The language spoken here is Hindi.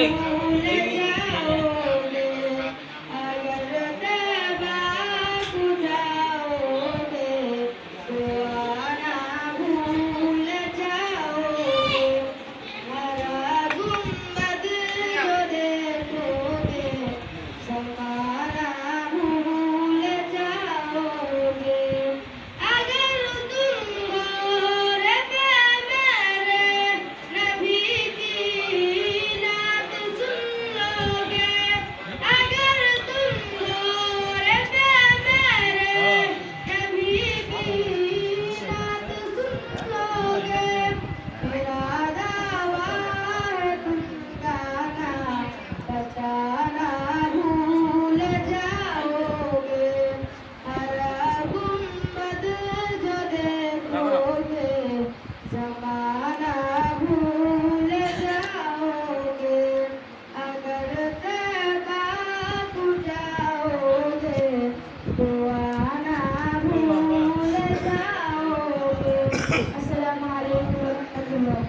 भूल जाओगे, अगर तौबा बुझाओगे, दुआ ना भूल जाओगे, हरा गुंबद जो देखोगे, ज़माना भूल जाओगे। अगर तुम गौर पे मेरे नबी की नात सुन लोगे, अगर तुम गौर पे मेरे नबी की नात सुन लोगे, मेरा दावा है तुम गाना बजाना भूल जाओगे, हरा गुंबद जो देखोगे, ज़माना भूल जाओगे, अगर तौबा बुझाओगे, दुआ ना भूल जाओगे। अस्सलामु अलैकुम व रहमतुल्लाह।